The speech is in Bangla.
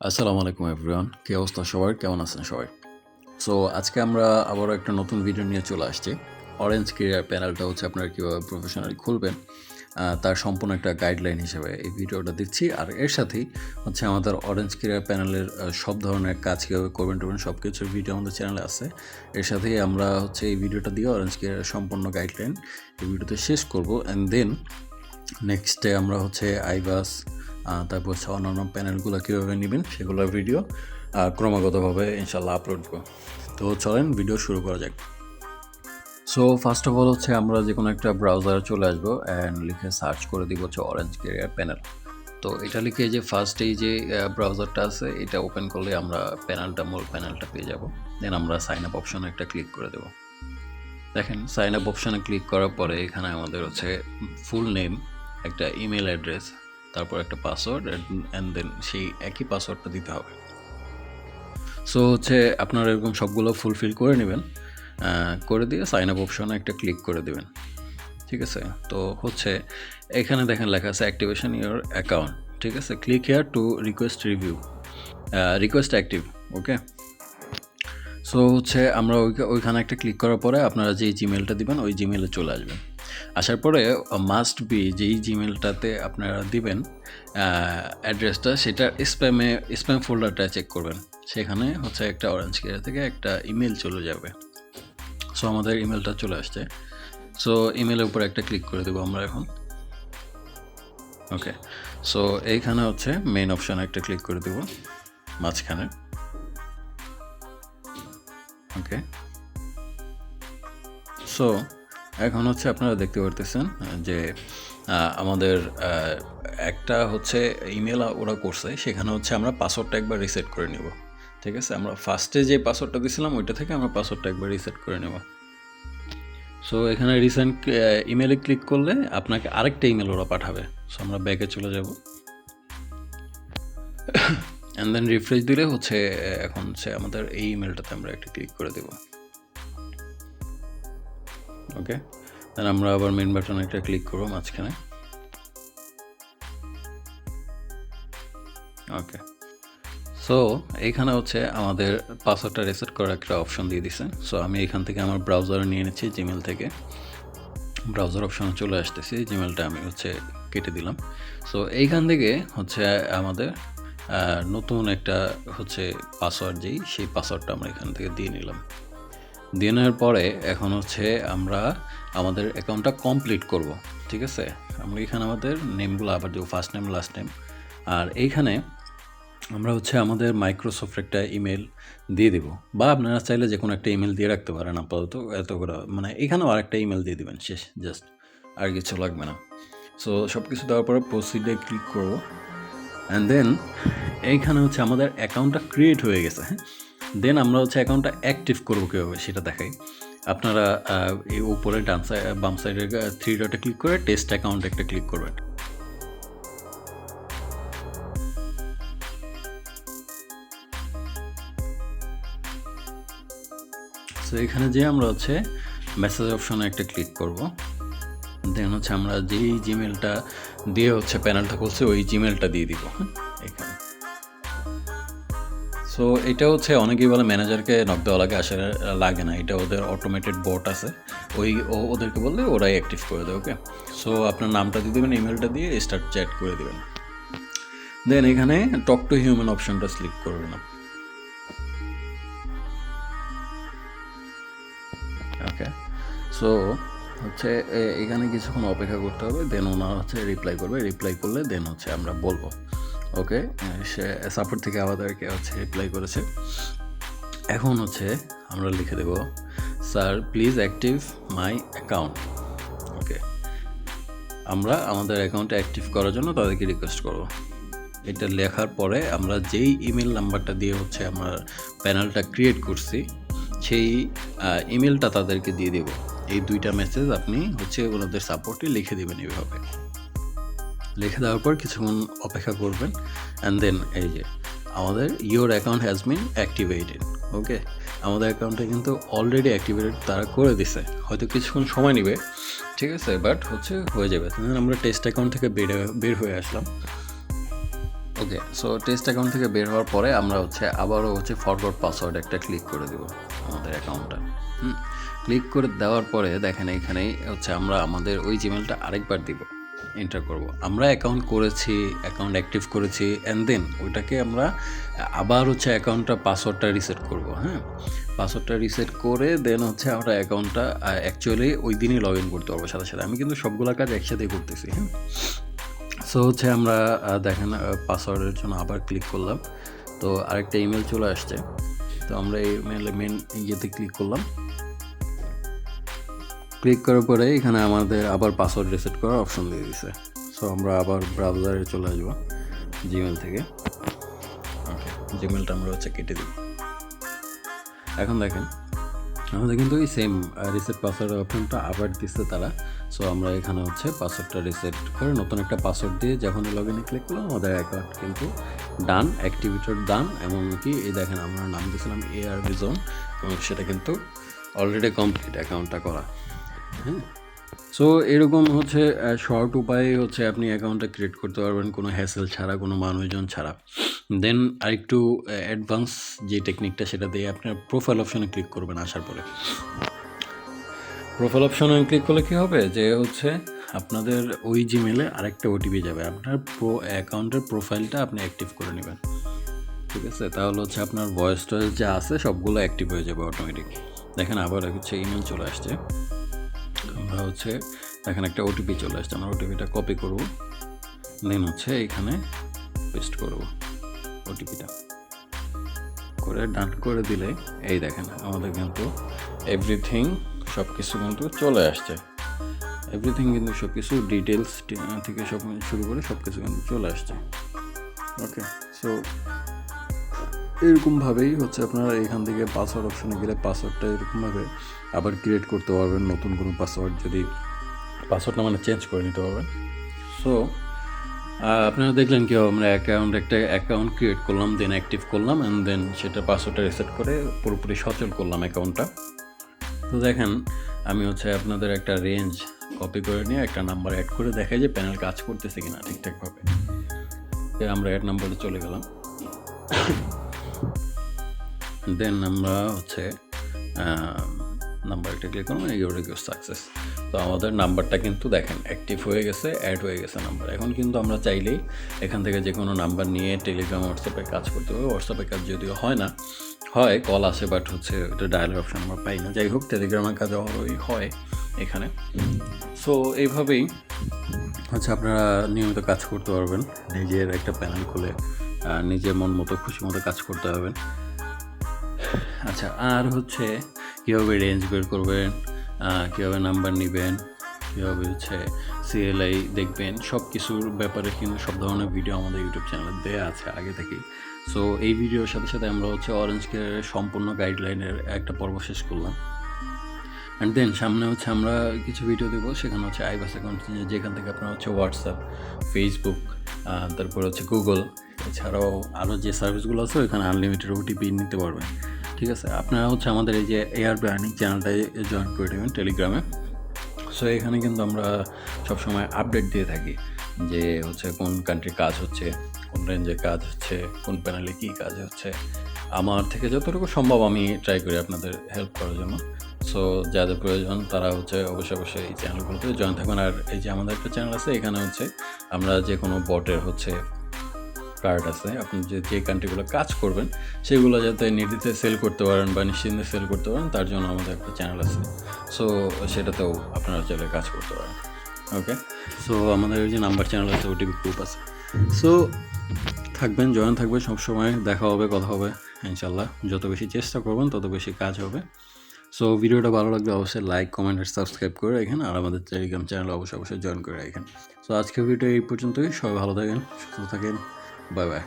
আসসালামু আলাইকুম এভরিওয়ান, কী অবস্থা সবার, কেমন আছেন সবাই? সো আজকে আমরা আবারও একটা নতুন ভিডিও নিয়ে চলে আসছি। অরেঞ্জ ক্যারিয়ার প্যানেলটা হচ্ছে আপনারা কীভাবে প্রফেশনালি খুলবেন তার সম্পূর্ণ একটা গাইডলাইন হিসেবে এই ভিডিওটা দিচ্ছি। আর এর সাথেই হচ্ছে আমাদের অরেঞ্জ ক্যারিয়ার প্যানেলের সব ধরনের কাজ কীভাবে করবেন সব কিছুর ভিডিও আমাদের চ্যানেলে আছে। এর সাথেই আমরা হচ্ছে এই ভিডিওটা দিয়ে অরেঞ্জ ক্যারিয়ারের সম্পূর্ণ গাইডলাইন এই ভিডিওতে শেষ করব। অ্যান্ড দেন নেক্সট ডে আমরা হচ্ছে আইবাস তারপর হচ্ছে অন্যান্য প্যানেলগুলো কীভাবে নেবেন সেগুলোর ভিডিও ক্রমাগতভাবে ইনশাল্লাহ আপলোড করব। তো চলেন ভিডিও শুরু করা যাক। সো ফার্স্ট অফ অল হচ্ছে আমরা যে কোনো একটা ব্রাউজারে চলে আসবো অ্যান্ড লিখে সার্চ করে দিব হচ্ছে অরেঞ্জ ক্যারিয়ার প্যানেল। তো এটা লিখে যে ফার্স্ট এই যে ব্রাউজারটা আছে এটা ওপেন করলে আমরা মূল প্যানেলটা পেয়ে যাব। দেন আমরা সাইন আপ অপশনে একটা ক্লিক করে দেবো। দেখেন সাইন আপ অপশানে ক্লিক করার পরে এখানে আমাদের হচ্ছে ফুল নেম, একটা ইমেল অ্যাড্রেস, তারপর একটা পাসওয়ার্ড অ্যান্ড দেন সেই একই পাসওয়ার্ডটা দিতে হবে। সো হচ্ছে আপনারা এরকম সবগুলো ফুলফিল করে নেবেন, করে দিয়ে সাইন আপ অপশানে একটা ক্লিক করে দেবেন। ঠিক আছে, তো হচ্ছে এখানে দেখেন লেখা আছে অ্যাক্টিভেশন ইউর অ্যাকাউন্ট। ঠিক আছে, click here to request review, request active. Okay, so হচ্ছে আমরা ওইখানে একটা ক্লিক করার পরে আপনারা যেই জিমেলটা দিবেন ওই জিমেলে চলে আসবেন। আসার পরে মাস্ট বি যেই জিমেলটাতে আপনারা দিবেন অ্যাড্রেসটা, সেটা স্প্যাম ফোল্ডারটা চেক করবেন। সেখানে হচ্ছে একটা অরেঞ্জ ক্যারিয়ার থেকে একটা ইমেল চলে যাবে। সো আমাদের ইমেলটা চলে আসছে। সো ইমেলের উপর একটা ক্লিক করে দেবো আমরা এখন। ওকে, সো এইখানে হচ্ছে মেইন অপশানে একটা ক্লিক করে দেবো মাঝখানে। ওকে, সো এখন হচ্ছে আপনারা দেখতে পারতেছেন যে আমাদের একটা হচ্ছে ইমেল ওরা করছে, সেখানে হচ্ছে আমরা পাসওয়ার্ডটা একবার রিসেট করে নেব। ঠিক আছে, আমরা ফার্স্টে যে পাসওয়ার্ডটা দিয়েছিলাম ওইটা থেকে আমরা পাসওয়ার্ডটা একবার রিসেট করে নেব। সো এখানে রিসেন্ট ইমেলে ক্লিক করলে আপনাকে আরেকটা ইমেল ওরা পাঠাবে। সো আমরা ব্যাকে চলে যাব অ্যান্ড দেন রিফ্রেশ দিলে হচ্ছে এখন হচ্ছে আমাদের এই ইমেলটাতে আমরা একটা ক্লিক করে দেব। ওকে, দেন আমরা আবার মেন বাটনে একটা ক্লিক করবো মাঝখানে। ওকে, সো এইখানে হচ্ছে আমাদের পাসওয়ার্ডটা রিসেট করার একটা অপশন দিয়ে দিছে। সো আমি এখান থেকে আমার ব্রাউজারে নিয়ে নিচ্ছি, জিমেল থেকে ব্রাউজার অপশনে চলে আসতেছি, জিমেলটা আমি হচ্ছে কেটে দিলাম। সো এইখান থেকে হচ্ছে আমাদের নতুন একটা হচ্ছে পাসওয়ার্ড সেই পাসওয়ার্ডটা আমরা এখান থেকে দিয়ে নিলাম। দিয়ে নেওয়ার পরে এখন হচ্ছে আমরা আমাদের অ্যাকাউন্টটা কমপ্লিট করব। ঠিক আছে, আমরা এখানে আমাদের নেমগুলো আবার দেবো, ফার্স্ট নেম লাস্ট নেম। আর এইখানে আমরা হচ্ছে আমাদের মাইক্রোসফট একটা ইমেল দিয়ে দেবো, বা আপনারা চাইলে যে কোনো একটা ইমেল দিয়ে রাখতে পারেন। আপাতত এত করে মানে এখানেও আরেকটা ইমেল দিয়ে দেবেন, শেষ, জাস্ট আর কিছু লাগবে না। সো সব কিছু দেওয়ার পরে প্রসিডে ক্লিক করবো অ্যান্ড দেন এইখানে হচ্ছে আমাদের অ্যাকাউন্টটা ক্রিয়েট হয়ে গেছে। হ্যাঁ, দেন আমরা হচ্ছে অ্যাকাউন্টটা অ্যাক্টিভ করবো কীভাবে সেটা দেখাই। আপনারা এই উপরে বাম সাইডের 3 ডটে ক্লিক করে টেস্ট অ্যাকাউন্ট একটা ক্লিক করবেন। সো এখানে যে আমরা হচ্ছে মেসেজ অপশনে একটা ক্লিক করব। দেন হচ্ছে আমরা যেই জিমেলটা দিয়ে হচ্ছে প্যানেলটা করছে ওই জিমেলটা দিয়ে দিব এখানে। সো এটা হচ্ছে অনেকেই বলে ম্যানেজারকে নক দেওয়া লাগে, আসলে লাগে না, এটা ওদের অটোমেটেড বট আছে, ওদেরকে বললে ওরাই অ্যাক্টিভ করে দেয়। ওকে, সো আপনার নামটা দিয়ে দেবেন, ইমেলটা দিয়ে স্টার্ট চ্যাট করে দেবেন। দেন এখানে টক টু হিউম্যান অপশনটা সিলেক্ট করবেন। ওকে, সো হচ্ছে এখানে কিছুক্ষণ অপেক্ষা করতে হবে, দেন ওনারা হচ্ছে রিপ্লাই করবে, রিপ্লাই করলে দেন হচ্ছে আমরা বলবো। ওকে, সে সাপোর্ট থেকে আমাদেরকে হচ্ছে রিপ্লাই করেছে। এখন হচ্ছে আমরা লিখে দেব, sir please active my account. Okay, আমরা আমাদের অ্যাকাউন্টে অ্যাক্টিভ করার জন্য তাদেরকে রিকোয়েস্ট করব। এটা লেখার পরে আমরা যেই ইমেল নাম্বারটা দিয়ে হচ্ছে আমরা প্যানেলটা ক্রিয়েট করছি সেই ইমেলটা তাদেরকে দিয়ে দেব। এই 2টা মেসেজ আপনি হচ্ছে ওনাদের সাপোর্টে লিখে দেবেন। এইভাবে লিখে দেওয়ার পর কিছুক্ষণ অপেক্ষা করবেন অ্যান্ড দেন এই যে আমাদের your account has been activated. Okay, আমাদের অ্যাকাউন্টে কিন্তু অলরেডি অ্যাক্টিভেটেড তারা করে দিছে, হয়তো কিছুক্ষণ সময় নেবে। ঠিক আছে, বাট হচ্ছে হয়ে যাবে। আমরা টেস্ট অ্যাকাউন্ট থেকে বের হয়ে আসলাম। ওকে, সো টেস্ট অ্যাকাউন্ট থেকে বের হওয়ার পরে আমরা হচ্ছে আবারও হচ্ছে ফরগট পাসওয়ার্ড একটা ক্লিক করে দেবো আমাদের অ্যাকাউন্টটা। ক্লিক করে দেওয়ার পরে দেখেন এইখানেই হচ্ছে আমরা আমাদের ওই জিমেলটা আরেকবার দিব, এন্টার করব। আমরা অ্যাকাউন্ট করেছি, অ্যাকাউন্ট অ্যাক্টিভ করেছি, অ্যান্ড দেন ওইটাকে আমরা আবার হচ্ছে অ্যাকাউন্টটা পাসওয়ার্ডটা রিসেট করব। হ্যাঁ, পাসওয়ার্ডটা রিসেট করে দেন হচ্ছে আমরা অ্যাকাউন্টটা অ্যাকচুয়ালি ওই দিনই লগ ইন করতে পারবো সাথে সাথে। আমি কিন্তু সবগুলো কাজ একসাথেই করতেছি। হ্যাঁ, সো হচ্ছে আমরা দেখেন পাসওয়ার্ডের জন্য আবার ক্লিক করলাম, তো আরেকটা ইমেল চলে আসছে। তো আমরা এই মেন ইয়েতে ক্লিক করলাম। ক্লিক করার পরে এখানে আমাদের আবার পাসওয়ার্ড রিসেট করার অপশন দিয়ে দিছে। সো আমরা আবার ব্রাউজারে চলে আসবো জিমেল থেকে। ওকে, জিমেলটা আমরা হচ্ছে কেটে দিই। এখন দেখেন আমাদের কিন্তু এই সেম রিসেট পাসওয়ার্ডের অপশনটা আবার দিচ্ছে তারা। সো আমরা এখানে হচ্ছে পাসওয়ার্ডটা রিসেট করে নতুন একটা পাসওয়ার্ড দিয়ে যখন লগ ইনে ক্লিক করলাম আমাদের অ্যাকাউন্ট কিন্তু ডান, অ্যাক্টিভেটেড ডান। এমনকি এই দেখেন আমরা নাম দিয়েছিলাম ARB জোন, এবং সেটা কিন্তু অলরেডি কমপ্লিট অ্যাকাউন্টটা করা। হ্যাঁ, সো এরকম হচ্ছে শর্ট উপায়ে হচ্ছে আপনি অ্যাকাউন্টটা ক্রিয়েট করতে পারবেন কোনো হ্যাসেল ছাড়া, কোনো মানুষজন ছাড়া। দেন আরেকটু অ্যাডভান্স যে টেকনিকটা সেটা দিয়ে আপনার প্রোফাইল অপশনে ক্লিক করবেন। আসার পরে প্রোফাইল অপশনে ক্লিক করলে কী হবে যে হচ্ছে আপনাদের ওই জিমেলে আরেকটা ওটিপি যাবে, আপনার অ্যাকাউন্টের প্রোফাইলটা আপনি অ্যাক্টিভ করে নেবেন। ঠিক আছে, তাহলে হচ্ছে আপনার ভয়েস টয়েস যা আছে সবগুলো অ্যাক্টিভ হয়ে যাবে অটোমেটিক। দেখেন আবার হচ্ছে ইমেল চলে আসছে, আমরা হচ্ছে এখানে একটা ওটিপি চলে আসছে, আমরা ওটিপিটা কপি করব, দেন হচ্ছে এখানে পেস্ট করব ওটিপিটা করে ডান করে দিলে এই দেখেন আমাদের কিন্তু এভরিথিং সব কিছু কিন্তু চলে আসছে। এভরিথিং কিন্তু সব কিছু ডিটেলস থেকে সব শুরু করে সব কিছু কিন্তু চলে আসছে। ওকে, সো এরকমভাবেই হচ্ছে আপনারা এখান থেকে পাসওয়ার্ড অপশনে গেলে পাসওয়ার্ডটা এরকমভাবে আবার ক্রিয়েট করতে পারবেন, নতুন কোনো পাসওয়ার্ড যদি পাসওয়ার্ডটা মানে চেঞ্জ করে নিতে পারবেন। সো আপনারা দেখলেন কি আমরা একটা অ্যাকাউন্ট ক্রিয়েট করলাম, দেন অ্যাক্টিভ করলাম, অ্যান্ড দেন সেটা পাসওয়ার্ডটা রিসেট করে পুরোপুরি সচল করলাম অ্যাকাউন্টটা। তো দেখেন আমি হচ্ছে আপনাদের একটা রেঞ্জ কপি করে নিয়ে একটা নাম্বার অ্যাড করে দেখাই যে প্যানেল কাজ করতেছে কিনা ঠিকঠাকভাবে। আমরা অ্যাড নাম্বারে চলে গেলাম, দেন আমরা হচ্ছে নাম্বারটা ক্লিক করলাম, ইউর রিকোয়েস্ট সাকসেস। তো আমাদের নাম্বারটা কিন্তু দেখেন অ্যাক্টিভ হয়ে গেছে, অ্যাড হয়ে গেছে নাম্বার। এখন কিন্তু আমরা চাইলেই এখান থেকে যে কোনো নাম্বার নিয়ে টেলিগ্রাম, হোয়াটসঅ্যাপে কাজ করতে হবে। হোয়াটসঅ্যাপে কাজ যদিও হয় না, হয় কল আসে, বাট হচ্ছে ওটা ডায়ালের অপশন আমরা পাই না। যাই হোক, টেলিগ্রামের কাজ হয় এখানে। সো এইভাবেই হচ্ছে আপনারা নিয়মিত কাজ করতে পারবেন, নিজের একটা প্যানেল খুলে নিজের মন মতো খুশি মতো কাজ করতে পারবেন। আচ্ছা, আর হচ্ছে কীভাবে রেঞ্জ বের করবেন, কীভাবে নাম্বার নেবেন, কীভাবে হচ্ছে CLI দেখবেন, সব কিছুর ব্যাপারে কিন্তু সব ধরনের ভিডিও আমাদের ইউটিউব চ্যানেলে দেওয়া আছে আগে থেকেই। সো এই ভিডিওর সাথে সাথে আমরা হচ্ছে অরেঞ্জ কেয়ারের সম্পূর্ণ গাইডলাইনের একটা পর্ব শেষ করলাম। অ্যান্ড দেন সামনে হচ্ছে আমরা কিছু ভিডিও দেবো, সেখানে হচ্ছে আইবাস অ্যাকাউন্ট, যেখান থেকে আপনারা হচ্ছে হোয়াটসঅ্যাপ, ফেসবুক, তারপর হচ্ছে গুগল, এছাড়াও আরও যে সার্ভিসগুলো আছে ওইখানে আনলিমিটেড OTP নিতে পারবেন। ঠিক আছে, আপনারা হচ্ছে আমাদের এই যে ARB আর্নিং চ্যানেলটায় জয়েন করে দেবেন টেলিগ্রামে। সো এখানে কিন্তু আমরা সবসময় আপডেট দিয়ে থাকি যে হচ্ছে কোন কান্ট্রির কাজ হচ্ছে, কোন রেঞ্জের কাজ হচ্ছে, কোন প্যানেলে কী কাজ হচ্ছে। আমার থেকে যতটুকু সম্ভব আমি ট্রাই করি আপনাদের হেল্প করার জন্য। সো যাদের প্রয়োজন তারা হচ্ছে অবশ্যই এই চ্যানেলগুলোতে জয়েন থাকবেন। আর এই যে আমাদের একটা চ্যানেল আছে, এখানে হচ্ছে আমরা যে কোনো বটের হচ্ছে কার্ড আছে, আপনি যে কান্ট্রিগুলো কাজ করবেন সেগুলো যাতে নির্দ্বিধায় সেল করতে পারেন বা নিশ্চিন্তে সেল করতে পারেন, তার জন্য আমাদের একটা চ্যানেল আছে। সো সেটাতেও আপনারা চাইলে কাজ করতে পারেন। ওকে, সো আমাদের ওই যে নাম্বার চ্যানেল আছে, OTP গ্রুপ আছে। সো থাকবেন, জয়েন থাকবেন, সবসময় দেখা হবে, কথা হবে ইনশাল্লাহ। যত বেশি চেষ্টা করবেন তত বেশি কাজ হবে। সো ভিডিওটা ভালো লাগলে অবশ্যই লাইক, কমেন্ট আর সাবস্ক্রাইব করে রাখেন, আর আমাদের টেলিগ্রাম চ্যানেল অবশ্যই জয়েন করে রাখেন। সো আজকের ভিডিও এই পর্যন্তই। সবাই ভালো থাকেন, সুস্থ থাকেন, বাই বাই।